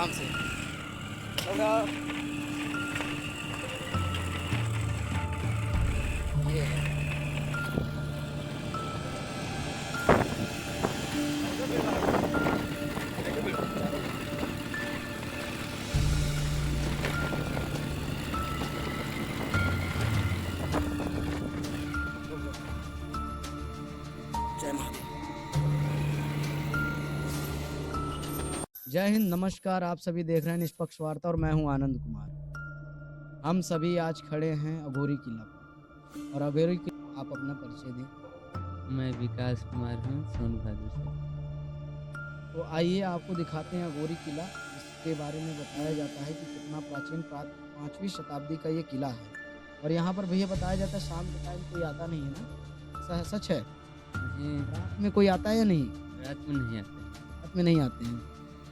आराम से होगा। ये है। जय महादेव। जय हिंद, नमस्कार। आप सभी देख रहे हैं निष्पक्ष वार्ता और मैं हूं आनंद कुमार। हम सभी आज खड़े हैं अघोरी किला पर। और अघोरी किला, आप अपना परिचय दें। मैं विकास कुमार हूँ, सोनभद्र से। तो आइए आपको दिखाते हैं अघोरी किला, जिसके बारे में बताया जाता है कि कितना प्राचीन 5वीं शताब्दी का ये किला है। और यहाँ पर भैया बताया जाता है शाम के टाइम कोई आता नहीं है ना, सच है? नहीं, रात में कोई आता है या नहीं? रात में नहीं आते। रात में नहीं आते हैं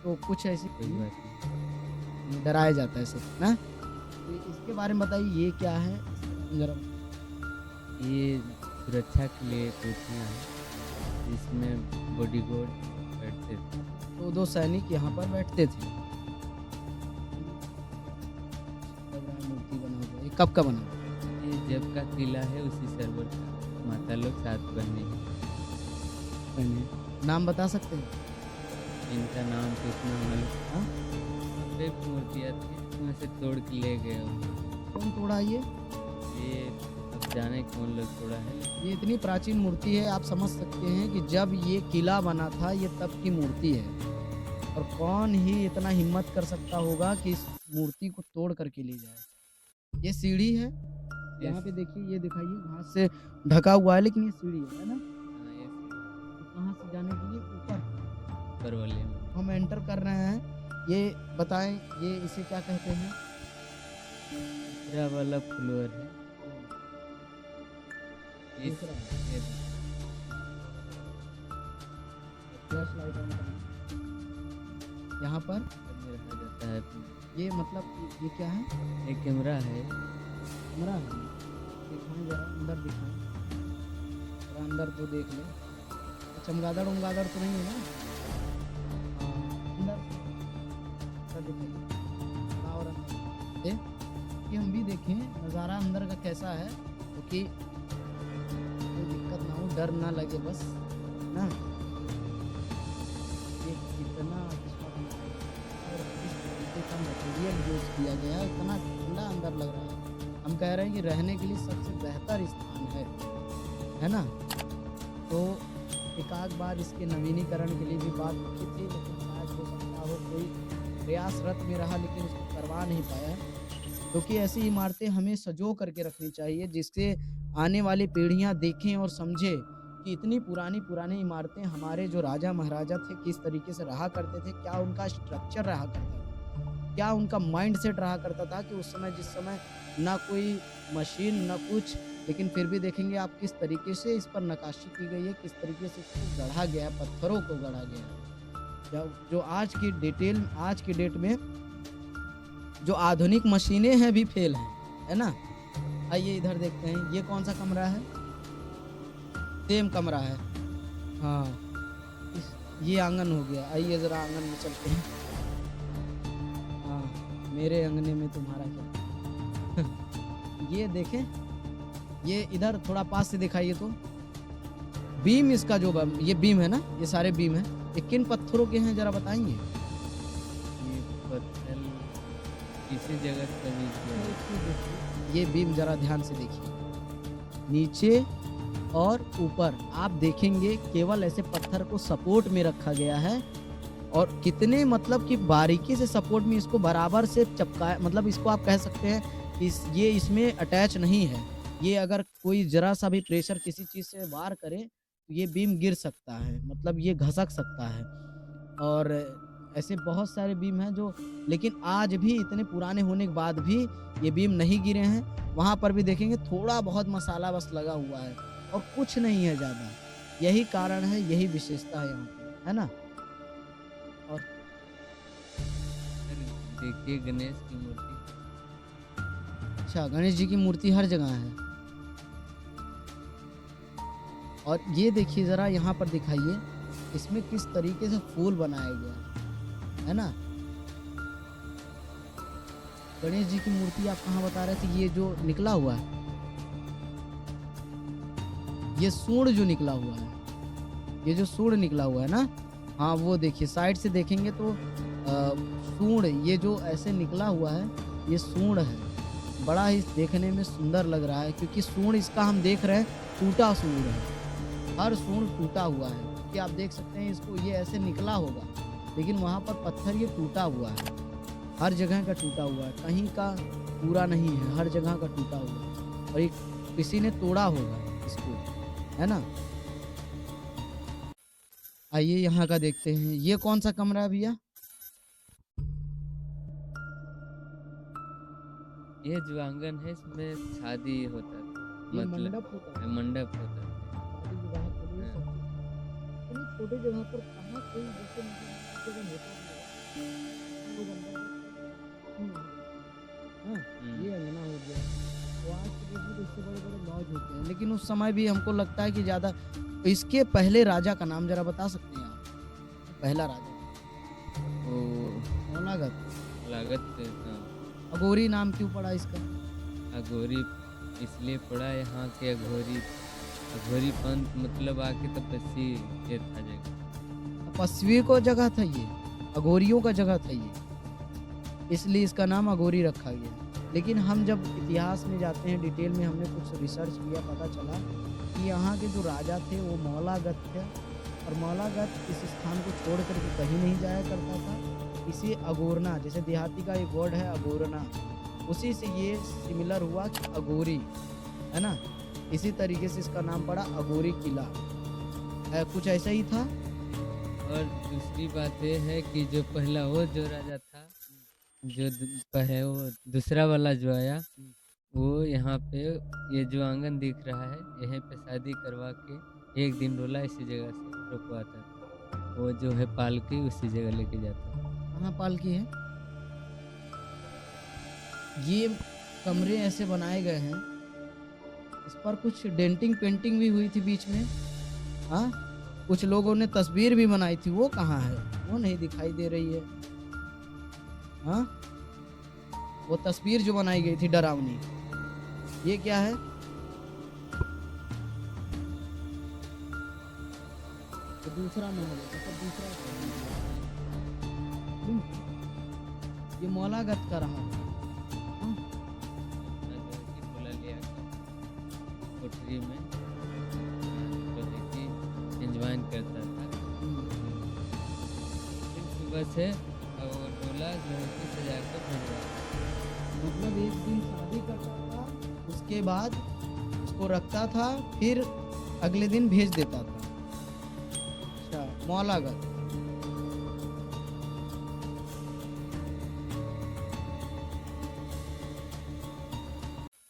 तो कुछ ऐसी कोई बात नहीं। डराया जाता है सिर्फ ना। तो इसके बारे में बताइए, ये क्या है जरा। ये सुरक्षा के लिए कोठियाँ हैं, जिसमें बॉडीगार्ड बैठते थे। तो 2 सैनिक यहाँ पर बैठते थे। मूर्ति बना हुआ, ये कब का बना हुआ? ये जब का किला है उसी सर्वर का। माता लोग 7 बहनें हैं। नाम बता सकते हैं? इनका नाम तो इतना मालूम। हाँ, पे मूर्तियाँ थी, उसमें से तोड़ के ले गए वो। कौन तोड़ा ये? अब जाने कौन लोग तोड़ा है। ये इतनी प्राचीन मूर्ति है, आप समझ सकते हैं कि जब ये किला बना था ये तब की मूर्ति है। और कौन ही इतना हिम्मत कर सकता होगा कि इस मूर्ति को तोड़ करके ले जाए। ये सीढ़ी है, यहाँ पे देखिए, ये दिखाइए, घास से ढका हुआ है लेकिन ये सीढ़ी है ना। कहाँ से जाने के लिए? ऊपर वाले में हम एंटर कर रहे हैं। ये बताएं, ये इसे क्या कहते हैं? दूसरा वाला फ्लोर है। दूसरा फ्लैशलाइट ऑन करना। यहाँ पर रखा जाता है। ये मतलब ये क्या है? एक कैमरा है। कैमरा है, दिखाएं जरा, अंदर दिखाएं जरा, अंदर तो देख ले। चमगादड़ उमगादड़ तो नहीं है ना? अंदर दिखाइए और अंदर ये हम भी देखें नज़ारा अंदर का कैसा है, क्योंकि कोई दिक्कत ना हो, डर ना लगे बस ना। ये कितना अच्छा और किस तरीके का मटेरियल यूज किया गया है, इतना ठंडा अंदर लग रहा है। हम कह रहे हैं कि रहने के लिए सबसे बेहतर स्थान है ना। तो एक आध बार इसके नवीनीकरण के लिए भी बात की थी, लेकिन शायद हो सकता हो कोई प्रयासरत में रहा लेकिन उसको करवा नहीं पाया। क्योंकि ऐसी इमारतें हमें सजो करके रखनी चाहिए, जिससे आने वाली पीढ़ियां देखें और समझें कि इतनी पुरानी पुरानी इमारतें हमारे जो राजा महाराजा थे किस तरीके से रहा करते थे, क्या उनका स्ट्रक्चर रहा करता था, क्या उनका माइंड सेट रहा करता था कि उस समय जिस समय ना कोई मशीन ना कुछ, लेकिन फिर भी देखेंगे आप किस तरीके से इस पर नक्काशी की गई है, किस तरीके से इसको गढ़ा गया है, पत्थरों को गढ़ा गया है। जो आज की डेट में जो आधुनिक मशीनें हैं भी फेल हैं, है ना। आइए इधर देखते हैं, ये कौन सा कमरा है? सेम कमरा है। हाँ, ये आंगन हो गया। आइए जरा आंगन में चलते हैं। हाँ, मेरे अंगने में तुम्हारा क्या। ये देखें, ये इधर थोड़ा पास से दिखाइए तो। बीम इसका जो ये बीम है ना, ये सारे बीम है, ये किन पत्थरों के हैं जरा बताएंगे? ये पत्थर किसी जगह कभी। ये बीम जरा ध्यान से देखिए, नीचे और ऊपर आप देखेंगे केवल ऐसे पत्थर को सपोर्ट में रखा गया है। और कितने मतलब कि बारीकी से सपोर्ट में इसको बराबर से चपकाया, मतलब इसको आप कह सकते हैं ये इसमें अटैच नहीं है। ये अगर कोई जरा सा भी प्रेशर किसी चीज़ से वार करे तो ये बीम गिर सकता है, मतलब ये घसक सकता है। और ऐसे बहुत सारे बीम हैं जो, लेकिन आज भी इतने पुराने होने के बाद भी ये बीम नहीं गिरे हैं। वहाँ पर भी देखेंगे थोड़ा बहुत मसाला बस लगा हुआ है और कुछ नहीं है ज़्यादा। यही कारण है, यही विशेषता है यहाँ पे, है ना। और देखिए गणेश की मूर्ति। अच्छा, गणेश जी की मूर्ति हर जगह है। और ये देखिए ज़रा, यहाँ पर दिखाइए, इसमें किस तरीके से फूल बनाया गया है ना। गणेश जी की मूर्ति आप कहाँ बता रहे थे? ये जो निकला हुआ है, ये सूंड जो निकला हुआ है, ये जो सूंड निकला हुआ है ना, हाँ वो देखिए साइड से देखेंगे तो सूंड ये जो ऐसे निकला हुआ है, ये सूंड है। बड़ा ही देखने में सुंदर लग रहा है क्योंकि सूंड इसका हम देख रहे हैं टूटा सूंड है। हर सूंड टूटा हुआ है कि आप देख सकते हैं इसको, ये ऐसे निकला होगा लेकिन वहाँ पर पत्थर ये टूटा हुआ है। हर जगह का टूटा हुआ है, कहीं का पूरा नहीं है, हर जगह का टूटा हुआ है और ये किसी ने तोड़ा होगा इसको, है ना। आइए यहाँ का देखते हैं, ये कौन सा कमरा है भैया? ये जो आंगन है इसमें शादी होता था, ये मतलब मंडप होता है मंडप होता था। शादी विवाह के लिए हाँ, सब इतनी छोटे जगह पर कहाँ कोई जैसे मतलब जगह होता भी है लोग अंदर हाँ ये अंगना हो गया। तो आज के डेट में तो इससे बड़े बड़े लॉज होते हैं लेकिन उस समय भी हमको लगता है कि ज़्यादा। इसके पहले राजा का नाम जरा बता सकते हैं आप? पहला राजा वो मौलागत, लागत से, हाँ, अघोरी नाम क्यों पड़ा इसका? अघोरी इसलिए पड़ा यहाँ के अघोरी, अघोरी पंथ मतलब आके तपस्वी ये था जगह। तपस्वी को जगह था ये, अघोरियों का जगह था ये, इसलिए इसका नाम अघोरी रखा गया। लेकिन हम जब इतिहास में जाते हैं डिटेल में, हमने कुछ रिसर्च किया, पता चला कि यहाँ के जो राजा थे वो मौलागत थे और मौलागत इस स्थान को छोड़ करके कहीं नहीं जाया करता था। इसे अगोरना, जैसे देहाती का एक वर्ड है अगोरना, उसी से ये सिमिलर हुआ कि अघोरी, है ना। इसी तरीके से इसका नाम पड़ा अघोरी किला, कुछ ऐसा ही था। और दूसरी बात ये है कि जो पहला वो जो राजा था, जो पहले वो दूसरा वाला जो आया, वो यहाँ पे ये जो आंगन दिख रहा है यहीं पे शादी करवा के एक दिन डोला इसी जगह से रुकवाता था। वो जो है पालकी उसी जगह लेके जाता था। कहाँ पालकी है? ये कमरे ऐसे बनाए गए हैं, इस पर कुछ डेंटिंग पेंटिंग भी हुई थी बीच में। हाँ, कुछ लोगों ने तस्वीर भी बनाई थी, वो कहाँ है? वो नहीं दिखाई दे रही है। हाँ, वो तस्वीर जो बनाई गई थी डरावनी, ये क्या है? तो दूसरा महल है, मतलब दूसरा ये मौलागत का रहा। हाँ, अपना जो है कि डोला ले आकर कोठरी में जो है कि एंजॉय करता था। फिर सुबह से वो डोला जो है कि सजा कर भिजवा, मतलब एक दिन शादी करता था, उसके बाद उसको रखता था, फिर अगले दिन भेज देता था। अच्छा, मौलागत।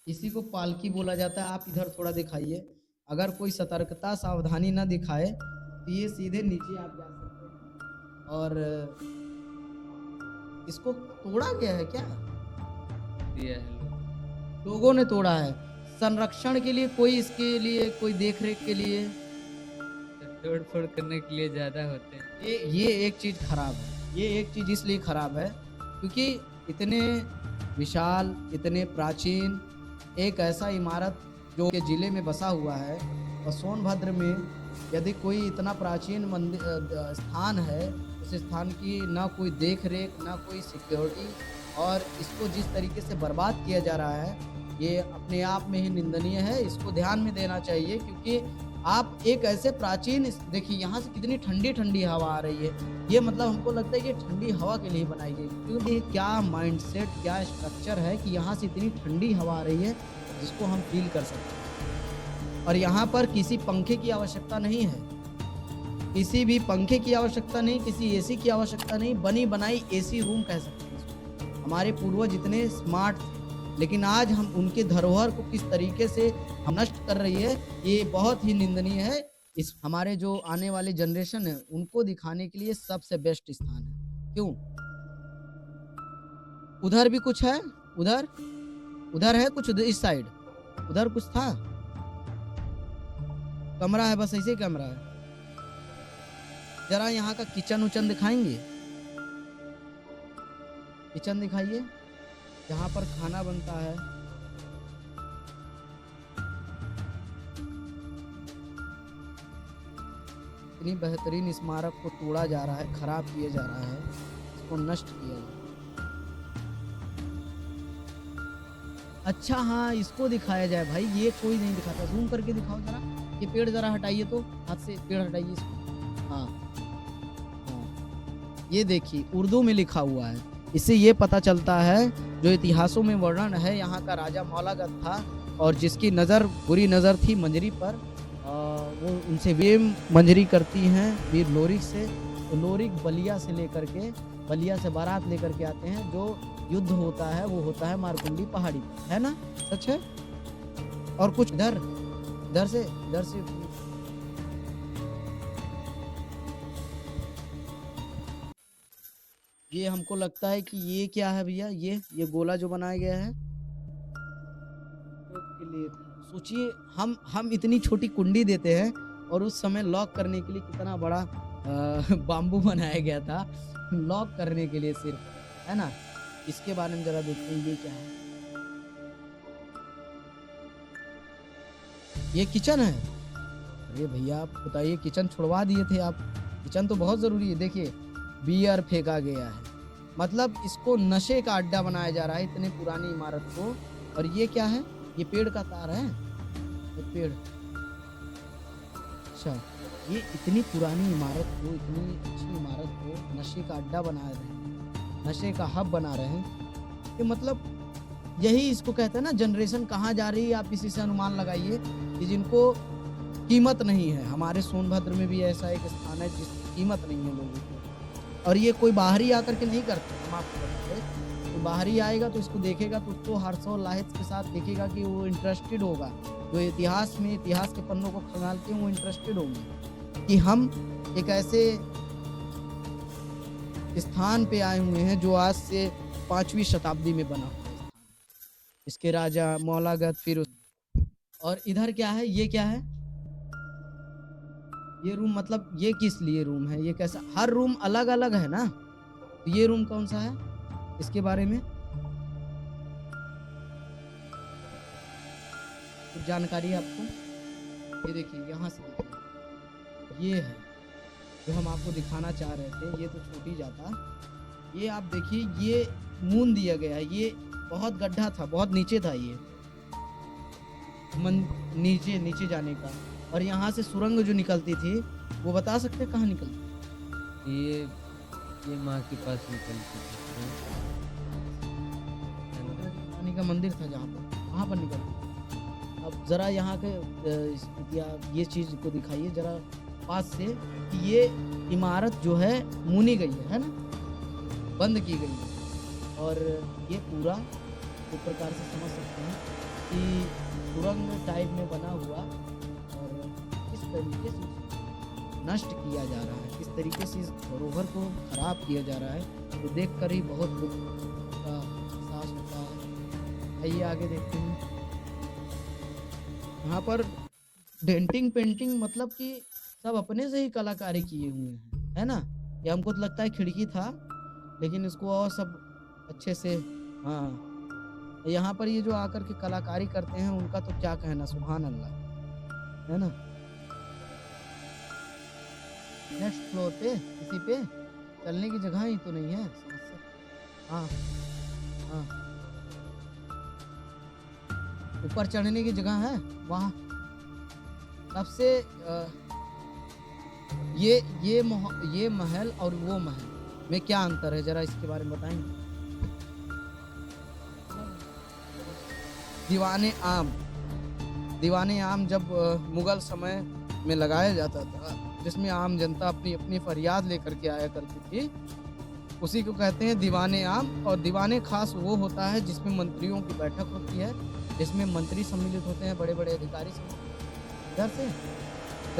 इसी को पालकी बोला जाता है। आप इधर थोड़ा दिखाइए, अगर कोई सतर्कता सावधानी ना दिखाए तो ये सीधे नीचे आप जा सकते हैं। और इसको तोड़ा गया है क्या? दिया है लोगों ने तोड़ा है संरक्षण के लिए, कोई इसके लिए कोई देख रेख के लिए। तोड़ फोड़ करने के लिए ज़्यादा होते हैं। ये एक चीज़ खराब है, ये एक चीज़ इसलिए खराब है क्योंकि इतने विशाल, इतने प्राचीन एक ऐसा इमारत जो के ज़िले में बसा हुआ है और सोनभद्र में यदि कोई इतना प्राचीन मंदिर स्थान है, उस स्थान की ना कोई देख रेख, ना कोई सिक्योरिटी, और इसको जिस तरीके से बर्बाद किया जा रहा है, ये अपने आप में ही निंदनीय है। इसको ध्यान में देना चाहिए क्योंकि आप एक ऐसे प्राचीन, देखिए यहाँ से कितनी ठंडी ठंडी हवा आ रही है। ये मतलब हमको लगता है कि ठंडी हवा के लिए बनाई गई, क्योंकि क्या माइंडसेट, क्या स्ट्रक्चर है कि यहाँ से इतनी ठंडी हवा आ रही है जिसको हम फील कर सकते हैं। और यहाँ पर किसी पंखे की आवश्यकता नहीं है, किसी भी पंखे की आवश्यकता नहीं, किसी एसी की आवश्यकता नहीं। बनी बनाई एसी रूम कह सकते हैं इसको। हमारे पूर्वज इतने स्मार्ट थे, लेकिन आज हम उनके धरोहर को किस तरीके से हम नष्ट कर रही है, ये बहुत ही निंदनीय है। इस हमारे जो आने वाली जनरेशन है उनको दिखाने के लिए सबसे बेस्ट स्थान है। क्यों? उधर भी कुछ है, उधर उधर है कुछ, उधर इस साइड उधर कुछ था, कमरा है, बस ऐसे ही कमरा है। जरा यहाँ का किचन उचन दिखाएंगे, किचन दिखाइए। जहाँ पर खाना बनता है। इतनी बेहतरीन स्मारक को तोड़ा जा रहा है, खराब किया जा रहा है, इसको नष्ट किया जा रहा है। अच्छा हाँ, इसको दिखाया जाए भाई, ये कोई नहीं दिखाता, जूम करके दिखाओ जरा। ये पेड़ जरा हटाइए, तो हाथ से पेड़ हटाइए इसको। हाँ हाँ, ये देखिए उर्दू में लिखा हुआ है। इससे ये पता चलता है जो इतिहासों में वर्णन है, यहाँ का राजा मौलागत था और जिसकी नज़र बुरी नज़र थी मंजरी पर, वो उनसे वे मंजरी करती हैं वीर लोरिक से। तो लोरिक बलिया से लेकर के, बलिया से बारात लेकर के आते हैं। जो युद्ध होता है वो होता है मारकुंडी पहाड़ी पर, है ना? सच है। और कुछ इधर से ये हमको लगता है कि ये क्या है भैया, ये गोला जो बनाया गया है के लिए। सोचिए हम इतनी छोटी कुंडी देते हैं और उस समय लॉक करने के लिए कितना बड़ा बाम्बू बनाया गया था, लॉक करने के लिए सिर्फ, है ना? इसके बारे में जरा देखते हैं, ये क्या है? ये किचन है। अरे भैया आप बताइए, किचन छुड़वा दिए थे आप। किचन तो बहुत जरूरी है। देखिए बियर फेंका गया है, मतलब इसको नशे का अड्डा बनाया जा रहा है इतने पुरानी इमारत को। और ये क्या है? ये पेड़ का तार है, ये पेड़। अच्छा, ये इतनी पुरानी इमारत को, इतनी अच्छी इमारत को नशे का अड्डा बना रहे हैं, नशे का हब बना रहे हैं। कि मतलब यही इसको कहते हैं ना, जनरेशन कहाँ जा रही है, आप इसी से अनुमान लगाइए कि जिनको कीमत नहीं है। हमारे सोनभद्र में भी ऐसा एक स्थान है जिसकी कीमत नहीं है लोगों को, और ये कोई बाहरी आकर के नहीं करते। हम आपको बताते, तो बाहरी आएगा तो इसको देखेगा तो उसको हर्ष और लाहित के साथ देखेगा कि वो इंटरेस्टेड होगा। जो इतिहास में, इतिहास के पन्नों को खंगालते हैं, वो इंटरेस्टेड होंगे कि हम एक ऐसे स्थान पे आए हुए हैं जो आज से 5वीं शताब्दी में बना हुआ है। इसके राजा मौलागत, फिर और इधर क्या है? ये क्या है? ये रूम, मतलब ये किस लिए रूम है? ये कैसा? हर रूम अलग अलग है ना, तो ये रूम कौन सा है? इसके बारे में कुछ जानकारी है आपको? ये देखिए, यहाँ से देखिए, ये है जो हम आपको दिखाना चाह रहे थे। ये तो छूट ही जाता। ये आप देखिए, ये मून दिया गया है। ये बहुत गड्ढा था, बहुत नीचे था, ये नीचे जाने का। और यहाँ से सुरंग जो निकलती थी, वो बता सकते कहाँ निकलती? ये माँ के पास निकलती थी। रानी का मंदिर था जहाँ पर, वहाँ पर निकलती। अब जरा यहाँ के ये चीज को दिखाइए जरा पास से कि ये इमारत जो है मुनी गई है ना, बंद की गई है। और ये पूरा एक प्रकार से समझ सकते हैं कि सुरंग टाइप में बना हुआ, और किस तरीके से नष्ट किया जा रहा है, किस तरीके से इस धरोहर को खराब किया जा रहा है, तो देखकर ही बहुत दुख का एहसास होता है। आइए आगे देखते हैं। यहाँ पर डेंटिंग पेंटिंग, मतलब कि सब अपने से ही कलाकारी किए हुए हैं, है ना? ये हमको तो लगता है खिड़की था, लेकिन इसको और सब अच्छे से, हाँ। यहाँ पर ये जो आकर के कलाकारी करते हैं, उनका तो क्या कहना, सुभान अल्लाह, है ना? नेक्स्ट फ्लोर पे, इसी पे चलने की जगह ही तो नहीं है। हाँ हाँ, ऊपर चढ़ने की जगह है वहाँ सबसे। ये महल और वो महल में क्या अंतर है, जरा इसके बारे में बताएंगे? दीवाने आम जब मुगल समय में लगाया जाता था, जिसमें आम जनता अपनी अपनी फरियाद लेकर के आया करती थी, उसी को कहते हैं दीवाने आम। और दीवाने खास वो होता है जिसमें मंत्रियों की बैठक होती है, जिसमें मंत्री सम्मिलित होते हैं, बड़े बड़े अधिकारी। इधर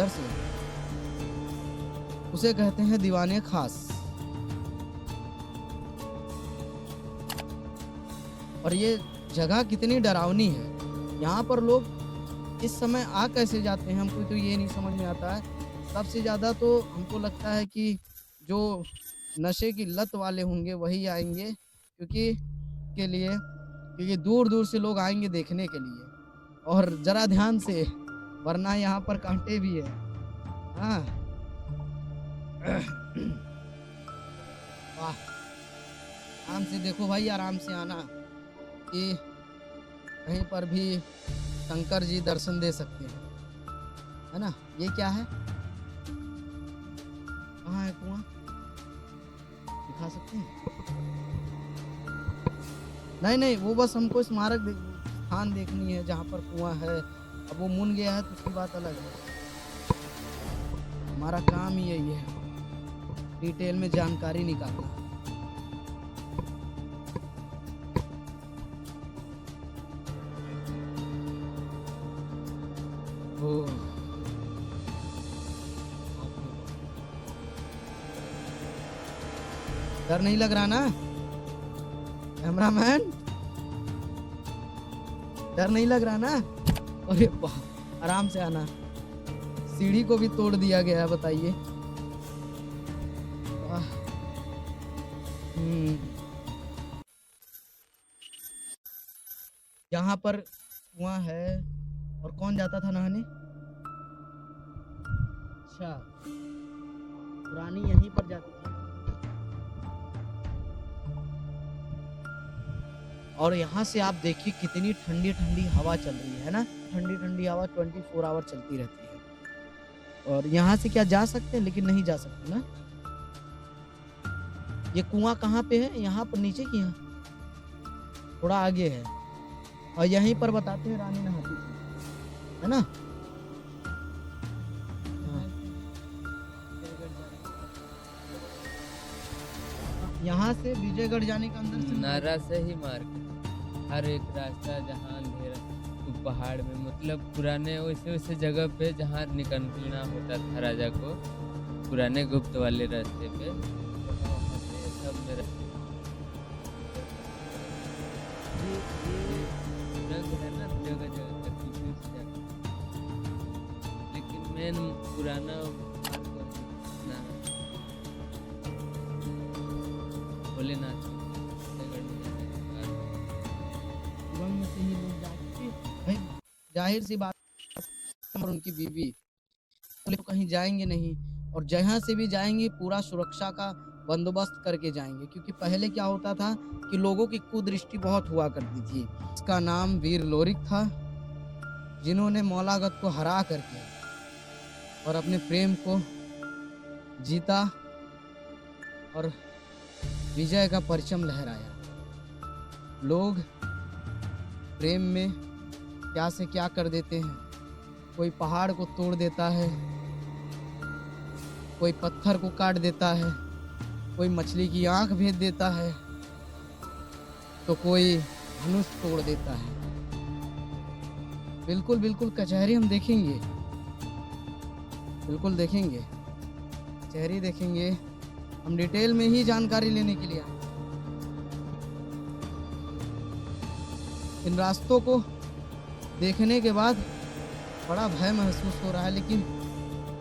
से उसे कहते हैं दीवाने खास। और ये जगह कितनी डरावनी है, यहाँ पर लोग इस समय आ कैसे जाते हैं, हमको तो ये नहीं समझ में आता है। सबसे ज़्यादा तो हमको लगता है कि जो नशे की लत वाले होंगे वही आएंगे, क्योंकि के लिए क्योंकि दूर दूर से लोग आएंगे देखने के लिए। और जरा ध्यान से, वरना यहाँ पर कांटे भी है। हाँ वाह, आराम से देखो भाई, आराम से आना कि कहीं पर भी शंकर जी दर्शन दे सकते हैं, है ना। ये क्या है, कहाँ है कुआं, दिखा सकते हैं? नहीं नहीं, वो बस हमको स्मारक स्थान देखनी है जहाँ पर कुआं है। अब वो मुन गया है तो उसकी बात अलग है। हमारा काम ही यही है, डिटेल में जानकारी निकालना। ओह, डर नहीं लग रहा ना कैमरामैन? डर नहीं लग रहा ना? अरे वाह, आराम से आना। सीढ़ी को भी तोड़ दिया गया है, बताइए। वाह। यहाँ पर कुआं है। और कौन जाता था नहाने? अच्छा, पुरानी यहीं पर जाती थी। और यहाँ से आप देखिए कितनी ठंडी ठंडी हवा चल रही है ना। ठंडी ठंडी हवा 24 आवर चलती रहती है। और यहाँ से क्या जा सकते हैं? लेकिन नहीं जा सकते ना। ये कुआं कहाँ पे है? यहाँ पर नीचे की, यहाँ थोड़ा आगे है। और यहीं पर बताते हैं रानी नहाती थी, है ना। हाँ। यहाँ से विजयगढ़ जाने का अंदर से नारा से ही मार्ग, हर एक रास्ता जहाँ अंधेरा तो पहाड़ में, मतलब पुराने वैसे वैसे जगह पे जहाँ निकलना होता था राजा को, पुराने गुप्त वाले रास्ते पे, वहाँ से सब में ये रंग है ना जगह जगह का दूसरी जगह, लेकिन मेन पुराना मार्ग ना भोलेनाथ में से ही लोग जाके, भाई जाहिर सी बात, और उनकी बीवी तो कहीं जाएंगे नहीं। और जहाँ से भी जाएंगे पूरा सुरक्षा का बंदोबस्त करके जाएंगे, क्योंकि पहले क्या होता था कि लोगों की कुदृष्टि बहुत हुआ करती थी। इसका नाम वीर लोरिक था, जिन्होंने मौलागत को हरा करके और अपने प्रेम को जीता और विजय का परचम लहराया। लोग प्रेम में क्या से क्या कर देते हैं। कोई पहाड़ को तोड़ देता है, कोई पत्थर को काट देता है, कोई मछली की आंख भेज देता है, तो कोई धनुष तोड़ देता है। बिल्कुल बिल्कुल कचहरी हम देखेंगे, बिल्कुल देखेंगे, कचहरी देखेंगे। हम डिटेल में ही जानकारी लेने के लिए आए। इन रास्तों को देखने के बाद बड़ा भय महसूस हो रहा है, लेकिन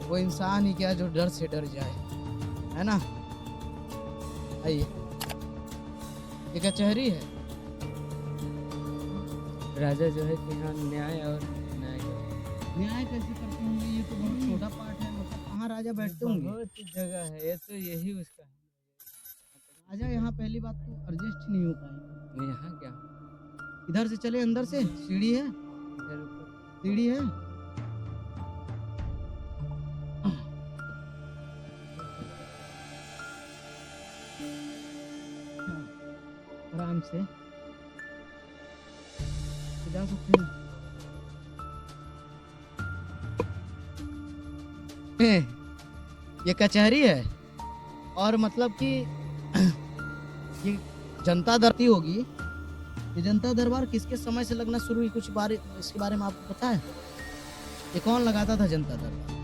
वो इंसान ही क्या जो डर से डर जाए, है ना। आइए, ये कचहरी है। राजा जो है कि यहाँ न्याय और न्याय कैसे करते होंगे? ये तो बहुत छोटा पार्ट है, मतलब कहाँ राजा बैठते होंगे? बहुत जगह है, ये तो यही उसका है। राजा यहाँ पहली बात तो एडजस्ट नहीं हो पाएंगे। यहाँ क्या, इधर से चले, अंदर से सीढ़ी है, इधर ऊपर सीढ़ी है। आराम से जा सकते हैं। ये कचहरी है, और मतलब कि ये जनता दरबार होगी। ये जनता दरबार किसके समय से लगना शुरू हुई, कुछ इसके बारे में आपको पता है? ये कौन लगाता था जनता दरबार?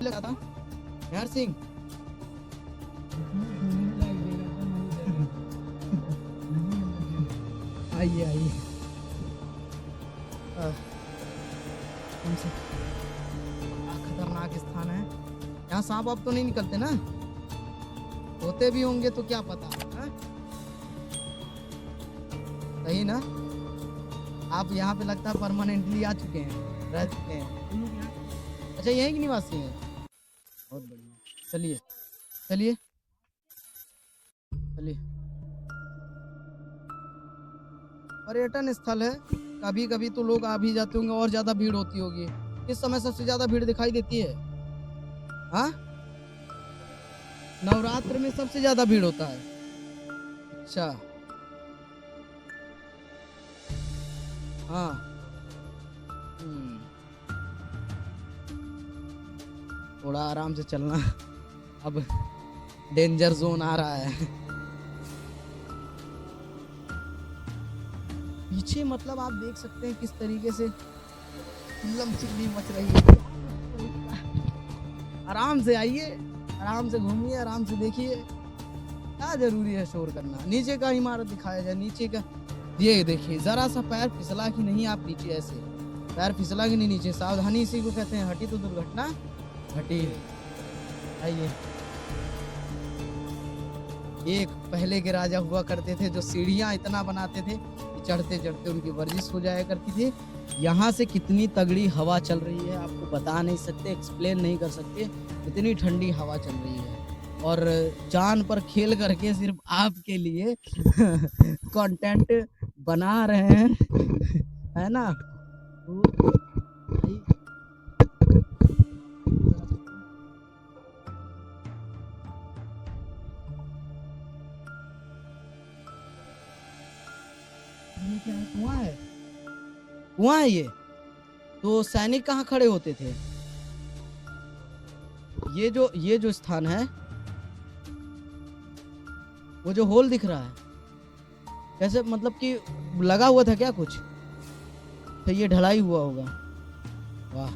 लगा था यार सिंह। आइए आइए, खतरनाक स्थान है। यहाँ सांप आप तो नहीं निकलते ना? होते भी होंगे तो क्या पता, हाँ? सही ना? आप यहाँ पे लगता है परमानेंटली आ चुके हैं, रह चुके हैं। अच्छा यहीं के निवासी हैं? बहुत बढ़िया। चलिए चलिए चलिए। पर्यटन स्थल है, कभी कभी तो लोग आ भी जाते होंगे और ज्यादा भीड़ होती होगी। किस समय सबसे ज्यादा भीड़ दिखाई देती है? हाँ, नवरात्र में सबसे ज्यादा भीड़ होता है। अच्छा, हाँ। हम्म, थोड़ा आराम से चलना, अब डेंजर जोन आ रहा है। पीछे मतलब आप देख सकते हैं किस तरीके से चिल्लम चिल्ली मच रही है। आराम से आइए, आराम से घूमिए, आराम से देखिए, क्या जरूरी है शोर करना। नीचे का इमारत दिखाया जाए, नीचे का ये देखिए, जरा सा पैर फिसला कि नहीं आप नीचे, ऐसे पैर फिसला कि नहीं नीचे, सावधानी इसी को कहते हैं, हटी तो दुर्घटना घटी। आइए, एक पहले के राजा हुआ करते थे जो सीढ़ियां इतना बनाते थे कि चढ़ते चढ़ते उनकी वर्जिश हो जाया करती थी। यहाँ से कितनी तगड़ी हवा चल रही है आपको बता नहीं सकते, एक्सप्लेन नहीं कर सकते, इतनी ठंडी हवा चल रही है। और जान पर खेल करके सिर्फ आपके लिए कंटेंट बना रहे हैं, है ना? तो भाई, ये क्या है? कुआं है, कुआं है ये। तो सैनिक कहाँ खड़े होते थे? ये जो स्थान है, वो जो होल दिख रहा है, कैसे मतलब कि लगा हुआ था क्या कुछ? तो ये ढलाई हुआ होगा। वाह,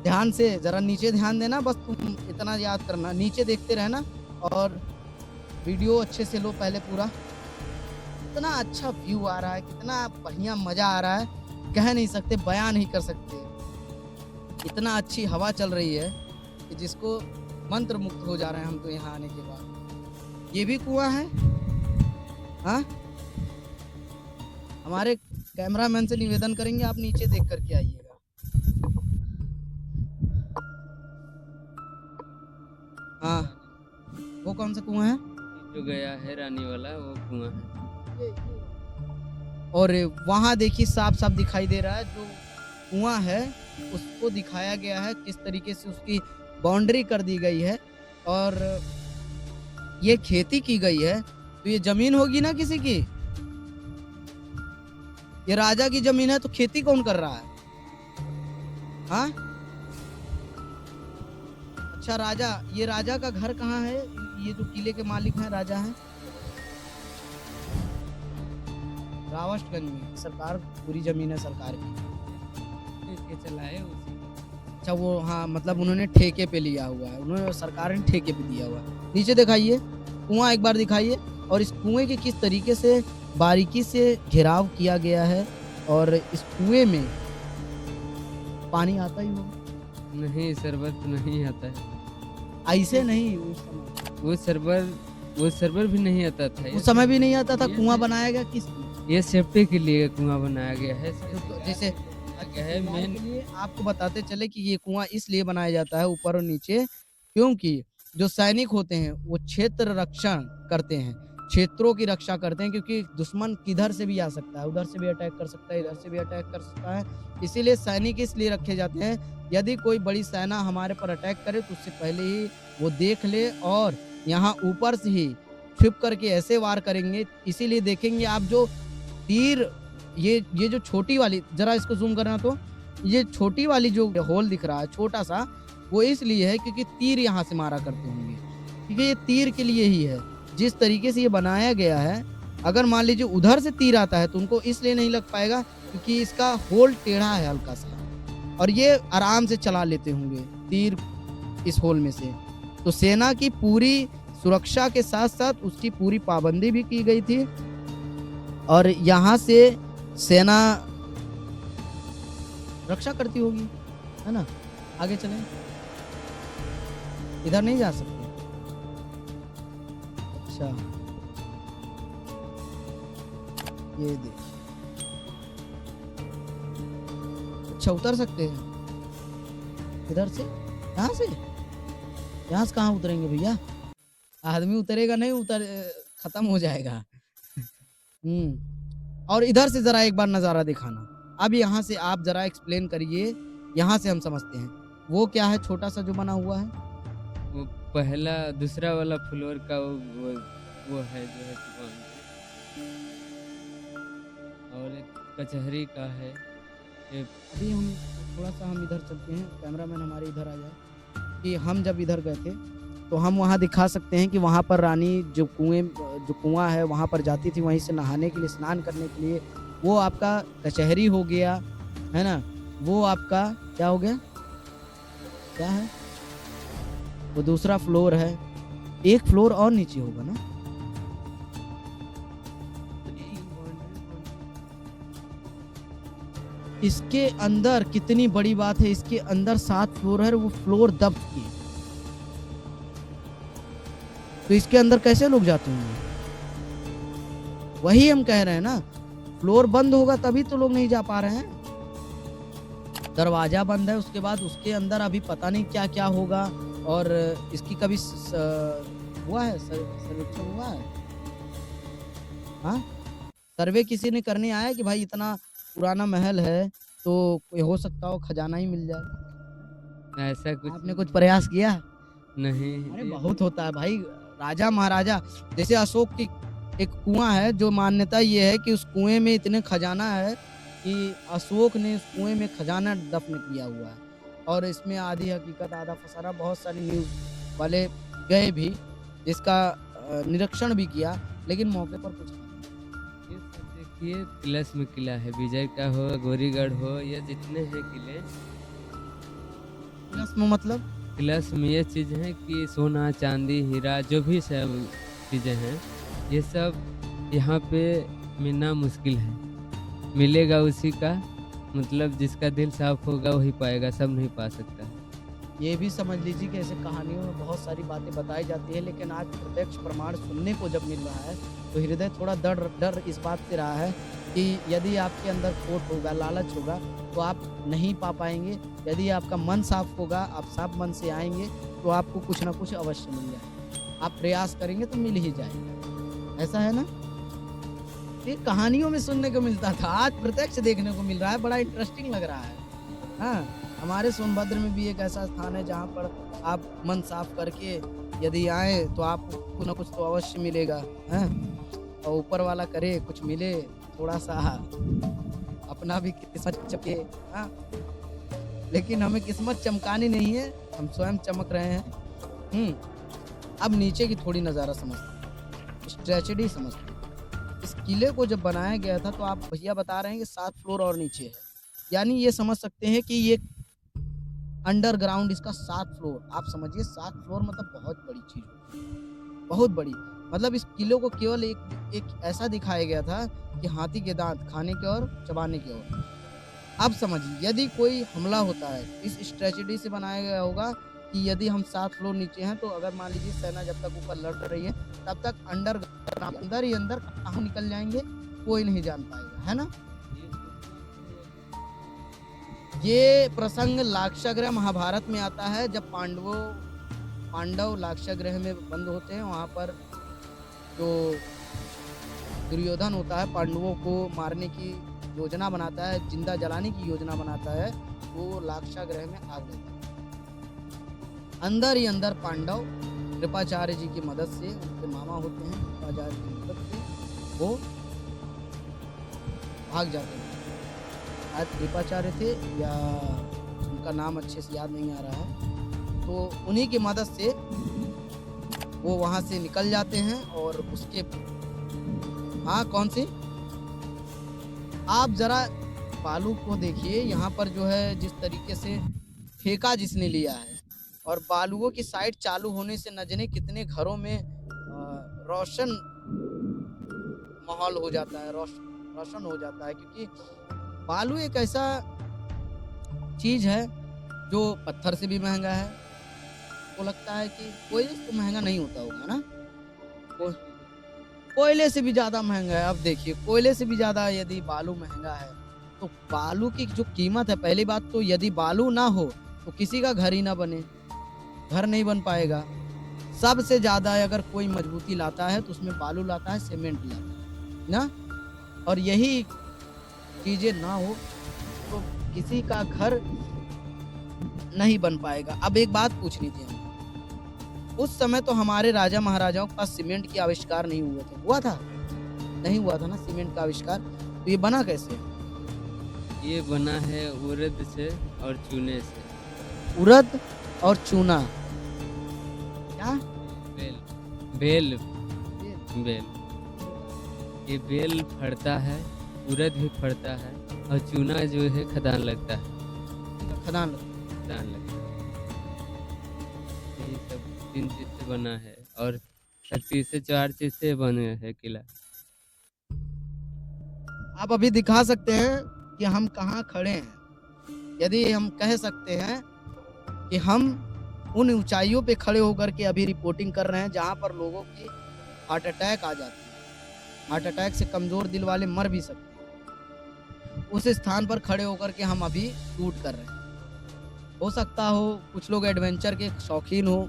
ध्यान से जरा नीचे ध्यान देना, बस तुम इतना याद करना, नीचे देखते रहना और वीडियो अच्छे से लो पहले पूरा। कितना अच्छा व्यू आ रहा है, कितना बढ़िया मजा आ रहा है, कह नहीं सकते, बयान नहीं कर सकते। इतना अच्छी हवा चल रही है कि जिसको मंत्र मुक्त हो जा रहे हैं हम तो यहाँ आने के बाद। ये भी कुआं है, हाँ? हमारे कैमरामैन से निवेदन करेंगे आप नीचे देख करके आइएगा। हाँ, वो कौन सा कुआं है? जो गया है रानी वाला, वो कुआं है। और वहाँ देखिए साफ साफ दिखाई दे रहा है, जो कुआं है उसको दिखाया गया है किस तरीके से उसकी बाउंड्री कर दी गई है। और ये खेती की गई है, तो ये जमीन होगी ना किसी की, ये राजा की जमीन है, तो खेती कौन कर रहा है? हाँ, अच्छा राजा, ये राजा का घर कहाँ है? ये जो किले के मालिक हैं राजा हैं, रावस्टगंज में। सरकार पूरी जमीन है सरकार की, इसके चलाए उसी का। अच्छा वो, हाँ मतलब उन्होंने ठेके पे लिया हुआ है, उन्होंने सरकार ने ठेके पे दिया हुआ है। नीचे दिखाइए, कुआं एक बार दिखाइए, और इस कुएं के किस तरीके से बारीकी से घेराव किया गया है। और इस कुएं में पानी आता ही होगा? नहीं, शरबत नहीं आता है। ऐसे नहीं, वो सर्वर भी नहीं आता था। उस समय भी नहीं आता था। कुआं बनाया गया किस लिए? ये सेफ्टी के लिए कुआं बनाया गया है। जैसे है मेन लिए आपको बताते चले कि ये कुआं इसलिए बनाया जाता है ऊपर और नीचे, क्योंकि जो सैनिक होते हैं वो क्षेत्र रक्षण करते हैं, क्षेत्रों की रक्षा करते हैं, क्योंकि दुश्मन किधर से भी आ सकता है, उधर से भी अटैक कर सकता है, इधर से भी अटैक कर सकता है। इसीलिए सैनिक इसलिए रखे जाते हैं, यदि कोई बड़ी सेना हमारे पर अटैक करे तो उससे पहले ही वो देख ले और यहाँ ऊपर से ही छिप करके ऐसे वार करेंगे। इसीलिए देखेंगे आप जो तीर, ये जो छोटी वाली, जरा इसको जूम करना, तो ये छोटी वाली जो होल दिख रहा है छोटा सा, वो इसलिए है क्योंकि तीर यहाँ से मारा करते होंगे, क्योंकि ये तीर के लिए ही है। जिस तरीके से ये बनाया गया है, अगर मान लीजिए उधर से तीर आता है तो उनको इसलिए नहीं लग पाएगा क्योंकि इसका होल टेढ़ा है हल्का सा, और ये आराम से चला लेते होंगे तीर इस होल में से। तो सेना की पूरी सुरक्षा के साथ साथ उसकी पूरी पाबंदी भी की गई थी और यहाँ से सेना रक्षा करती होगी, है ना। आगे चलें, इधर नहीं जा सकते। अच्छा ये देख, अच्छा उतर सकते हैं इधर से, यहाँ से। यहाँ से कहाँ उतरेंगे भैया, आदमी उतरेगा नहीं, खत्म हो जाएगा। और इधर से जरा एक बार नज़ारा दिखाना। अब यहाँ से आप जरा एक्सप्लेन करिए, यहाँ से हम समझते हैं वो क्या है छोटा सा जो बना हुआ है। वो पहला दूसरा वाला फ्लोर का वो है जो है दुकान, और एक कचहरी का है। अभी हम थोड़ा सा हम इधर चलते हैं, कैमरामैन हमारे इधर आ जाए कि हम जब इधर गए थे तो हम वहाँ दिखा सकते हैं कि वहाँ पर रानी जो कुआं है वहाँ पर जाती थी, वहीं से नहाने के लिए, स्नान करने के लिए। वो आपका कचहरी हो गया, है ना। वो आपका क्या हो गया, क्या है वो दूसरा फ्लोर है। एक फ्लोर और नीचे होगा ना। इसके अंदर कितनी बड़ी बात है, इसके अंदर 7 फ्लोर है, वो फ्लोर दब चुकी है। तो इसके अंदर कैसे लोग जाते होंगे, वही हम कह रहे हैं ना। फ्लोर बंद होगा तभी तो लोग नहीं जा पा रहे हैं। दरवाजा बंद है, उसके बाद उसके अंदर अभी पता नहीं क्या क्या होगा। और इसकी कभी हुआ है सर्वेक्षण हुआ है, हाँ सर्वे किसी ने करने आया कि भाई इतना पुराना महल है तो हो सकता हो खजाना ही मिल जाए। ऐसा कुछ आपने कुछ प्रयास किया? नहीं। अरे बहुत होता है भाई, राजा महाराजा, जैसे अशोक की एक कुआं है जो मान्यता ये है कि उस कुएं में इतने खजाना है कि अशोक ने उस कुएं में खजाना दफन किया हुआ है। और इसमें आधी हकीकत आधा फसाना, बहुत सारी न्यूज़ वाले गए भी, जिसका निरीक्षण भी किया, लेकिन मौके पर कुछ नहीं। ये सब देखिए, तिलस में किला है, विजय का हो, गोरीगढ़ हो, या जितने हैं किले। तिलस में मतलब तिलस में ये चीज़ है कि सोना चांदी हीरा जो भी सब चीज़ें हैं, ये सब यहाँ पे मिलना मुश्किल है। मिलेगा उसी का, मतलब जिसका दिल साफ होगा वही पाएगा, सब नहीं पा सकता है। ये भी समझ लीजिए कि ऐसे कहानियों में बहुत सारी बातें बताई जाती है, लेकिन आज प्रत्यक्ष प्रमाण सुनने को जब मिल रहा है तो हृदय थोड़ा डर इस बात से रहा है कि यदि आपके अंदर खोट होगा, लालच होगा, तो आप नहीं पा पाएंगे। यदि आपका मन साफ होगा, आप साफ मन से आएंगे, तो आपको कुछ ना कुछ अवश्य मिल जाएगा। आप प्रयास करेंगे तो मिल ही जाएगा, ऐसा है ना। ये कहानियों में सुनने को मिलता था, आज प्रत्यक्ष देखने को मिल रहा है, बड़ा इंटरेस्टिंग लग रहा है। हाँ, हमारे सोनभद्र में भी एक ऐसा स्थान है जहाँ पर आप मन साफ करके यदि आए तो आपको कुछ ना कुछ तो अवश्य मिलेगा, हैं। और ऊपर वाला करे कुछ मिले, थोड़ा सा अपना भी किस्मत चमके, हाँ। लेकिन हमें किस्मत चमकानी नहीं है, हम स्वयं चमक रहे हैं। अब नीचे की थोड़ी नज़ारा समझते हैं, स्ट्रेचडी समझते हैं। इस किले को जब बनाया गया था तो आप भैया बता रहे हैं कि 7 फ्लोर और नीचे है, यानी ये समझ सकते हैं कि ये अंडरग्राउंड इसका 7 फ्लोर। आप समझिए 7 फ्लोर मतलब बहुत बड़ी चीज होती है, बहुत बड़ी। मतलब इस किले को केवल एक ऐसा दिखाया गया था कि हाथी के दांत खाने के और चबाने के और। अब समझिए यदि कोई हमला होता है, इस स्ट्रेटजी से बनाया गया होगा कि यदि हम 7 फ्लोर नीचे हैं तो अगर मान लीजिए सेना जब तक ऊपर लड़ रही है तब तक अंदर ही अंदर कहाँ निकल जाएंगे कोई नहीं जान पाएगा, है ना। ये प्रसंग लाक्षागृह महाभारत में आता है, जब पांडव लाक्षागृह में बंद होते हैं। वहाँ पर जो दुर्योधन होता है पांडवों को मारने की योजना बनाता है, जिंदा जलाने की योजना बनाता है, वो लाक्षागृह में आग देता है। अंदर ही अंदर पांडव कृपाचार्य जी की मदद से, उनके मामा होते हैं, कृपाचार्य की मदद से वो भाग जाते हैं। आज कृपाचार्य थे या उनका नाम अच्छे से याद नहीं आ रहा है, तो उन्हीं की मदद से वो वहाँ से निकल जाते हैं। और उसके हाँ कौन सी, आप जरा बालू को देखिए, यहाँ पर जो है जिस तरीके से ठेका जिसने लिया है, और बालुओं की साइड चालू होने से न जाने कितने घरों में रोशन माहौल हो जाता है, रोशन हो जाता है, क्योंकि बालू एक ऐसा चीज है जो पत्थर से भी महंगा है। तो लगता है कि कोयले से तो महंगा नहीं होता होगा ना। को, कोयले से भी ज्यादा महंगा है। अब देखिए, कोयले से भी ज्यादा यदि बालू महंगा है, तो बालू की जो कीमत है, पहली बात तो यदि बालू ना हो तो किसी का घर ही ना बने, घर नहीं बन पाएगा। सबसे ज्यादा अगर कोई मजबूती लाता है तो उसमें बालू लाता है, सीमेंट लाता है ना। और यही चीजें ना हो तो किसी का घर नहीं बन पाएगा। अब एक बात पूछनी थी हमें, उस समय तो हमारे राजा महाराजाओं के पास सीमेंट की आविष्कार नहीं हुए थे, हुआ था? नहीं हुआ था ना सीमेंट का आविष्कार। तो ये बना कैसे? ये बना है उड़द से और चूने से। उड़द और चूना, क्या? बेल बेल ये बेल ये बेल फड़ता है, उड़द भी फड़ता है, और चूना जो है खदान लगता है। खदान लगता खदान लगता है। यही सब 3 चीज से बना है, और 36 से 4 चीज से बने है किला। है। आप अभी दिखा सकते हैं कि हम कहाँ खड़े हैं। यदि हम कह सकते हैं कि हम उन ऊंचाइयों पे खड़े होकर के अभी रिपोर्टिंग कर रहे हैं जहां पर लोगों की हार्ट अटैक आ जाती है। हार्ट अटैक से कमजोर दिल वाले मर भी सकते हैं। उस स्थान पर खड़े होकर के हम अभी शूट कर रहे हैं। हो सकता हो कुछ लोग एडवेंचर के शौकीन हो,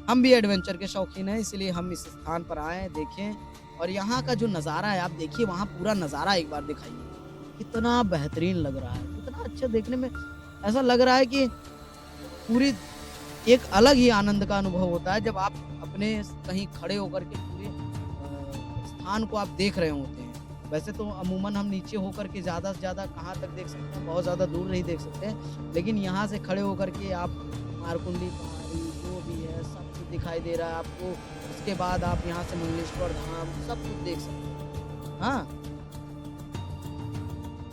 हम भी एडवेंचर के शौकीन हैं, इसलिए हम इस स्थान पर आए, देखें। और यहाँ का जो नज़ारा है, आप देखिए, वहाँ पूरा नज़ारा एक बार दिखाइए, कितना बेहतरीन लग रहा है, कितना अच्छा देखने में। ऐसा लग रहा है कि पूरी एक अलग ही आनंद का अनुभव होता है जब आप अपने कहीं खड़े होकर के पूरे स्थान को आप देख रहे होते हैं। वैसे तो अमूमन हम नीचे होकर के ज़्यादा से ज़्यादा कहाँ तक देख सकते हैं, बहुत ज़्यादा दूर नहीं देख सकते हैं, लेकिन यहाँ से खड़े होकर के आप मारकुंडी पहाड़ी जो भी है सब कुछ दिखाई दे रहा है आपको। उसके बाद आप यहाँ से मंगलेश्वर धाम सब कुछ देख सकते हैं। हाँ,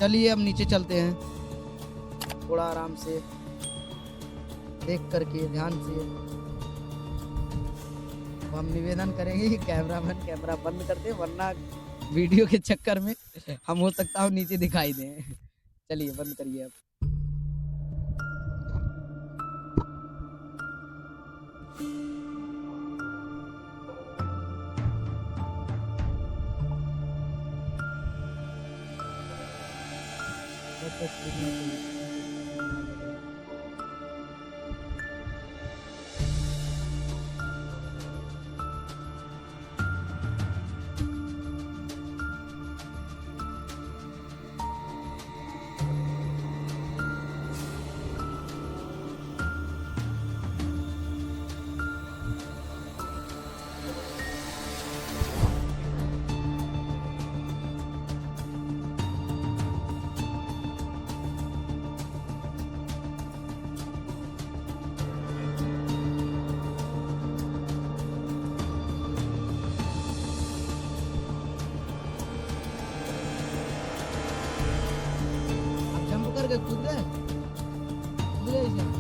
चलिए अब नीचे चलते हैं, थोड़ा आराम से देख करके ध्यान से। अब हम निवेदन करेंगे कि कैमरामैन कैमरा बंद कर दे, वरना वीडियो के चक्कर में हम हो सकता है नीचे दिखाई दें। चलिए बंद करिए अब। आप जंप करके कूद गए, कूद गए इसमें।